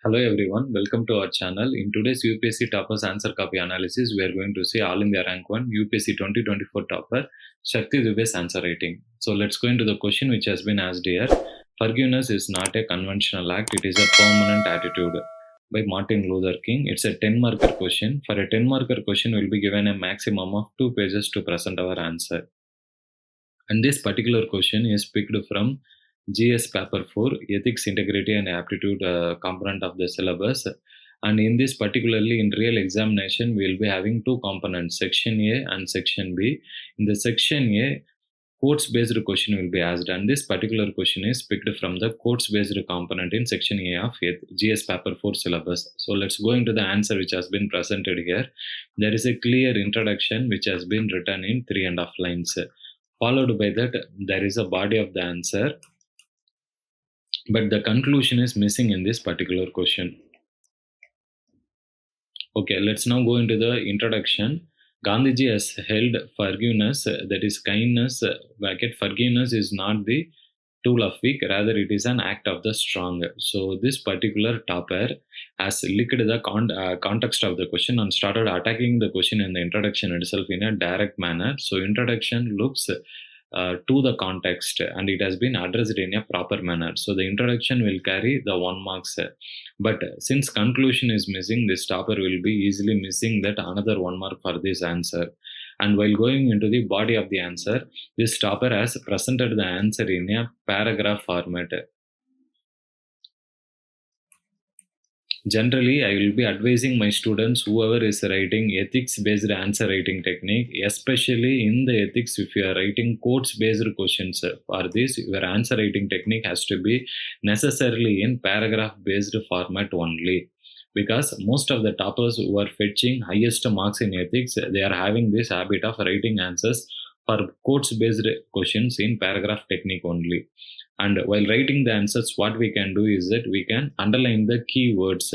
Hello everyone, welcome to our channel. In today's UPSC Toppers Answer Copy Analysis, we are going to see All India Rank 1 UPSC 2024 Topper Shakti Dubey's answer rating. So let's go into the question which has been asked here. Forgiveness is not a conventional act, it is a permanent attitude. By Martin Luther King. It's a 10-marker question. For a 10-marker question, we'll be given a maximum of 2 pages to present our answer. And this particular question is picked from GS paper 4 ethics, integrity and aptitude component of the syllabus. And in this particularly in real examination, we will be having two components, section A and section B. In the section A, quotes based question will be asked, and this particular question is picked from the quotes based component in section A of GS paper 4 syllabus. So let's go into the answer which has been presented here. There is a clear introduction which has been written in 3.5 lines. Followed by that, there is a body of the answer, but the conclusion is missing in this particular question. Okay, let's now go into the introduction. Gandhiji has held forgiveness, that is kindness, forgiveness is not the tool of weak, rather it is an act of the strong. So this particular topper has linked the context of the question and started attacking the question in the introduction itself in a direct manner. So introduction looks to the context and it has been addressed in a proper manner. So the introduction will carry the 1 marks, but since conclusion is missing, this topper will be easily missing that another 1 mark for this answer. And while going into the body of the answer, this topper has presented the answer in a paragraph format. Generally, I will be advising my students, whoever is writing ethics-based answer writing technique, especially in the ethics, if you are writing quotes-based questions, for this, your answer writing technique has to be necessarily in paragraph-based format only. Because most of the toppers who are fetching highest marks in ethics, they are having this habit of writing answers for quotes-based questions in paragraph technique only. And while writing the answers, what we can do is that we can underline the keywords.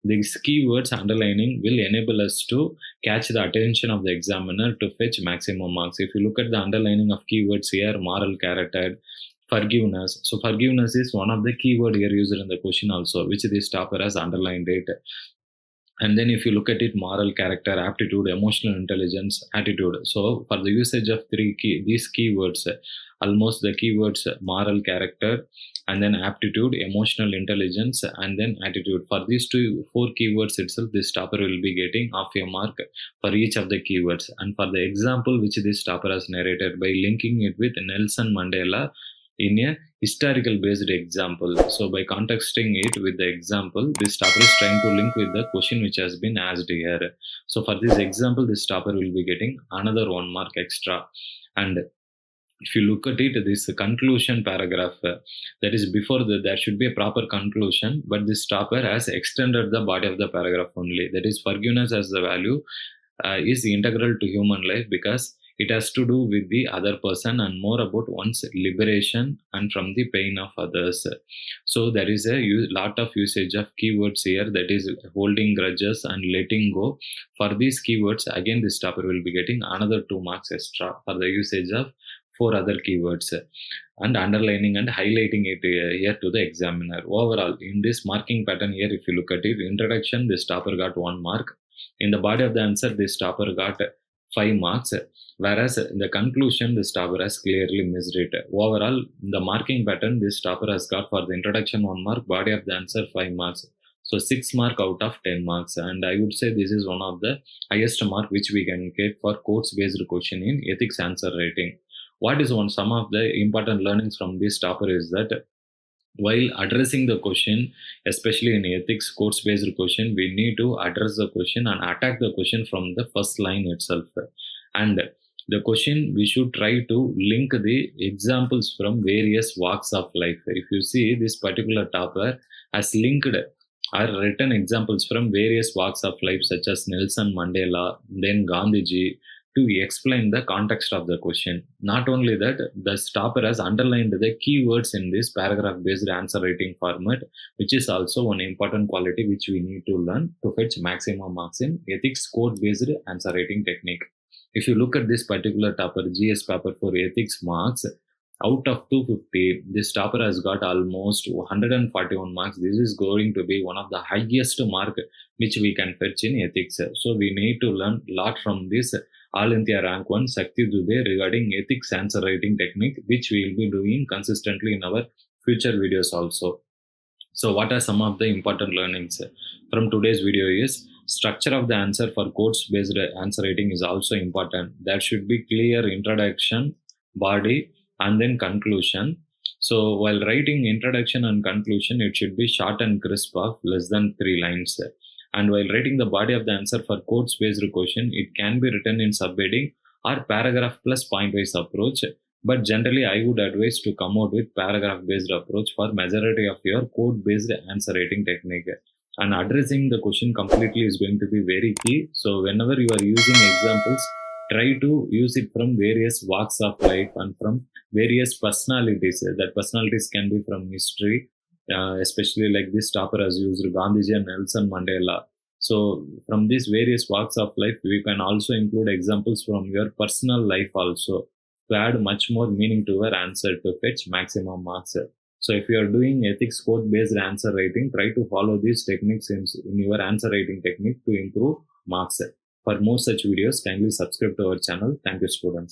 These keywords underlining will enable us to catch the attention of the examiner to fetch maximum marks. If you look at the underlining of keywords here, moral character, forgiveness. So forgiveness is one of the keyword here used in the question also, which this topper has underlined it. And then if you look at it, moral character, aptitude, emotional intelligence, attitude. So for the usage of these keywords, almost the keywords moral character and then aptitude, emotional intelligence and then attitude. For these 4 keywords itself, this topper will be getting half a mark for each of the keywords. And for the example which this topper has narrated by linking it with Nelson Mandela in a historical based example. So by contexting it with the example, this topper is trying to link with the question which has been asked here. So for this example, this topper will be getting another 1 mark extra. And if you look at it, this conclusion paragraph, that is before there should be a proper conclusion, but this topper has extended the body of the paragraph only. That is, forgiveness as the value is integral to human life because it has to do with the other person and more about one's liberation and from the pain of others. So there is a lot of usage of keywords here, that is holding grudges and letting go. For these keywords, again this topper will be getting another 2 marks extra for the usage of 4 other keywords and underlining and highlighting it here to the examiner. Overall, in this marking pattern here, if you look at it, introduction, this topper got 1 mark. In the body of the answer, this topper got 5 marks, whereas in the conclusion, this topper has clearly missed it. Overall, the marking pattern, this topper has got for the introduction 1 mark, body of the answer 5 marks. So 6 mark out of 10 marks. And I would say this is one of the highest mark which we can get for quotes based question in ethics answer writing. What is some of the important learnings from this topper is that while addressing the question, especially in ethics quotes based question, we need to address the question and attack the question from the first line itself. And the question, we should try to link the examples from various walks of life. If you see, this particular topper has linked or written examples from various walks of life such as Nelson Mandela, then Gandhiji, to explain the context of the question. Not only that, the topper has underlined the keywords in this paragraph-based answer writing format, which is also one important quality which we need to learn to fetch maximum marks in ethics quote-based answer writing technique. If you look at this particular topper, GS paper for ethics marks, Out of 250, this topper has got almost 141 marks. This is going to be one of the highest mark which we can fetch in ethics. So we need to learn a lot from this All India Rank 1 Shakti Dubey regarding ethics answer writing technique, which we will be doing consistently in our future videos also. So what are some of the important learnings from today's video is structure of the answer for quotes based answer writing is also important. There should be clear introduction, body, and then conclusion. So while writing introduction and conclusion, it should be short and crisp of less than 3 lines. And while writing the body of the answer for quotes based question, it can be written in subheading or paragraph plus point wise approach. But generally, I would advise to come out with paragraph-based approach for majority of your code-based answer writing technique. And addressing the question completely is going to be very key. So whenever you are using examples, try to use it from various walks of life and from various personalities. That personalities can be from history, especially like this topper has used Gandhi and Nelson Mandela. So from these various walks of life, we can also include examples from your personal life also to add much more meaning to your answer to fetch maximum marks. So if you are doing ethics code based answer writing, try to follow these techniques in your answer writing technique to improve marks. For more such videos, kindly subscribe to our channel. Thank you, students.